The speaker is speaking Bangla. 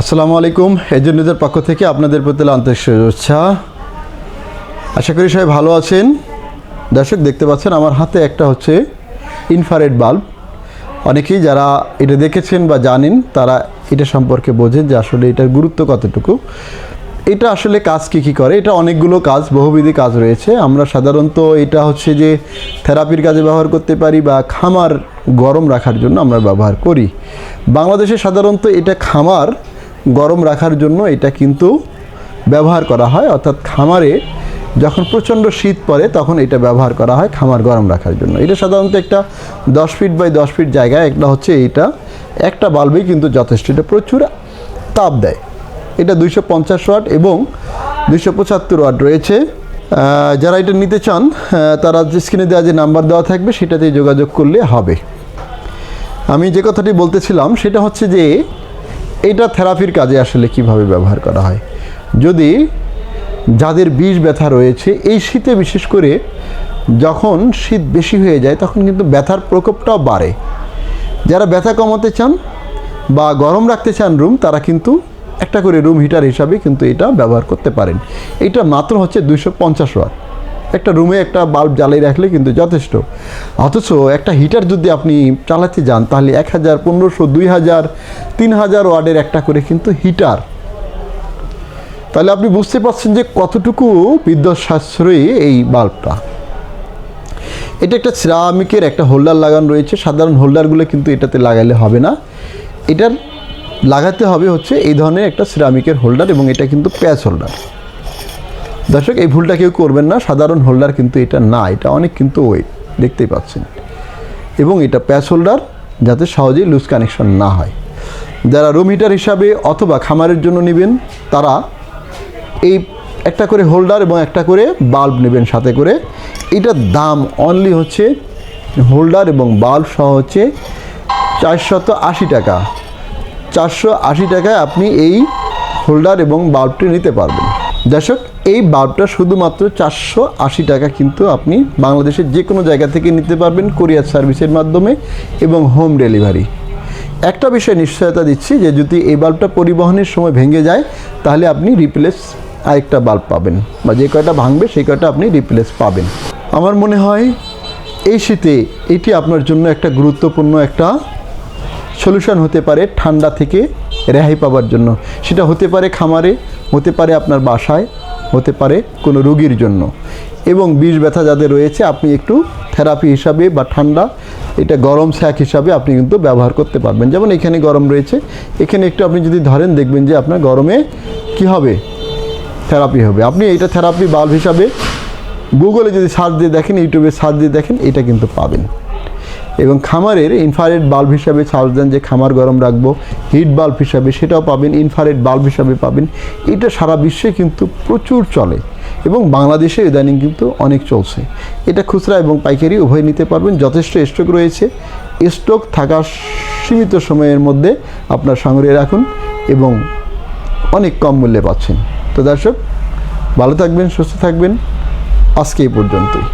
আসসালামু আলাইকুম। এজেন্টদের পক্ষ থেকে আপনাদের প্রতি আন্তরিক শুভেচ্ছা। আশা করি সবাই ভালো আছেন। দর্শক দেখতে পাচ্ছেন আমার হাতে একটা হচ্ছে ইনফ্রারেড বাল্ব। অনেকেই যারা এটা দেখেছেন বা জানেন তারা এটা সম্পর্কে বোঝেন যে আসলে এটার গুরুত্ব কতটুকু। এটা আসলে কাজ কী করে। এটা অনেকগুলো কাজ, বহুবিধি কাজ রয়েছে। আমরা সাধারণত এটা হচ্ছে যে থেরাপির কাজে ব্যবহার করতে পারি বা খামার গরম রাখার জন্য আমরা ব্যবহার করি। বাংলাদেশে সাধারণত এটা খামার গরম রাখার জন্য এটা কিন্তু ব্যবহার করা হয়, অর্থাৎ খামারে যখন প্রচণ্ড শীত পড়ে তখন এটা ব্যবহার করা হয় খামার গরম রাখার জন্য। এটা সাধারণত একটা 10 ফিট বাই 10 ফিট জায়গায় একটা হচ্ছে এইটা একটা বাল্বেই কিন্তু যথেষ্ট। এটা প্রচুর তাপ দেয়। এটা 250 ওয়াট এবং 275 ওয়াট রয়েছে। যারা এটা নিতে চান তারা স্ক্রিনে দেওয়া যে নাম্বার দেওয়া থাকবে সেটাতে যোগাযোগ করলে হবে। আমি যে কথাটি বলতেছিলাম সেটা হচ্ছে যে এটা থেরাপির কাজে আসলে কিভাবে ব্যবহার করা হয়। যদি যাদের বিষ ব্যথা রয়েছে এই শীতে, বিশেষ করে যখন শীত বেশি হয়ে যায় তখন কিন্তু ব্যথার প্রকোপটাও বাড়ে। যারা ব্যথা কমাতে চান বা গরম রাখতে চান রুম, তারা কিন্তু একটা করে রুম হিটার হিসাবে কিন্তু এটা ব্যবহার করতে পারেন। এটা মাত্র হচ্ছে 250 ওয়াট। একটা রুমে একটা বাল্ব জ্বালিয়ে রাখলে কিন্তু যথেষ্ট। অথচ একটা হিটার যদি আপনি চালাতে যান তাহলে 1000, 1500, 2000, 3000 ওয়াটের একটা করে কিন্তু হিটার। তাহলে আপনি বুঝতে পারছেন যে কতটুকু বিদ্যুৎ সাশ্রয়ী এই বাল্বটা। এটা একটা সিরামিকের একটা হোল্ডার লাগানো রয়েছে। সাধারণ হোল্ডারগুলো কিন্তু এটাতে লাগালে হবে না, এটার লাগাতে হবে হচ্ছে এই ধরনের একটা সিরামিকের হোল্ডার, এবং এটা কিন্তু প্যাচ হোল্ডার। দর্শক এই ভুলটা কেউ করবেন না, সাধারণ হোল্ডার কিন্তু এটা না, এটা অনেক কিন্তু ওয়েট, দেখতেই পাচ্ছেন। এবং এটা প্যাচ হোল্ডার, যাতে সহজেই লুজ কানেকশন না হয়। যারা রুম হিটার হিসাবে অথবা খামারের জন্য নেবেন তারা এই একটা করে হোল্ডার এবং একটা করে বাল্ব নেবেন সাথে করে। এটার দাম অনলি হচ্ছে হোল্ডার এবং বাল্ব সহ হচ্ছে 480 টাকা। 480 টাকায় আপনি এই হোল্ডার এবং বাল্বটি নিতে পারবেন। দর্শক এই বাল্বটা শুধুমাত্র 480 টাকা কিন্তু আপনি বাংলাদেশের যে কোনো জায়গা থেকে নিতে পারবেন কুরিয়ার সার্ভিসের মাধ্যমে এবং হোম ডেলিভারি। একটা বিষয় নিশ্চয়তা দিচ্ছি যে যদি এই বাল্বটা পরিবহনের সময় ভেঙে যায় তাহলে আপনি রিপ্লেস আরেকটা বাল্ব পাবেন, বা যে কয়টা ভাঙবে সেই কয়টা আপনি রিপ্লেস পাবেন। আমার মনে হয় এই শীতে এটি আপনার জন্য একটা গুরুত্বপূর্ণ একটা সলিউশন হতে পারে ঠান্ডা থেকে রেহাই পাওয়ার জন্য। সেটা হতে পারে খামারে, হতে পারে আপনার বাসায়, হতে পারে কোনো রোগীর জন্য। এবং বিষ ব্যথা যাদের রয়েছে আপনি একটু থেরাপি হিসাবে বা ঠান্ডা এটা গরম স্যাক হিসাবে আপনি কিন্তু ব্যবহার করতে পারবেন। যেমন এখানে গরম রয়েছে, এখানে একটু আপনি যদি ধরেন দেখবেন যে আপনার গরমে কি হবে, থেরাপি হবে। আপনি এটা থেরাপি বাল্ব হিসাবে গুগলে যদি সার্চ দিয়ে দেখেন, ইউটিউবে সার্চ দিয়ে দেখেন, এটা কিন্তু পাবেন। এবং খামারের ইনফ্রারেড বাল্ব হিসাবে সার্চ দেন যে খামার গরম রাখবো, হিট বাল্ব হিসাবে, সেটাও পাবেন। ইনফ্রারেড বাল্ব হিসাবে পাবেন। এটা সারা বিশ্বে কিন্তু প্রচুর চলে এবং বাংলাদেশে ইদানিং কিন্তু অনেক চলছে। এটা খুচরা এবং পাইকারি উভয় নিতে পারবেন। যথেষ্ট স্টক রয়েছে। স্টক থাকা সীমিত সময়ের মধ্যে আপনার সংগ্রহে রাখুন এবং অনেক কম মূল্যে পাচ্ছেন। তো দর্শক ভালো থাকবেন, সুস্থ থাকবেন। আজকে এই পর্যন্তই।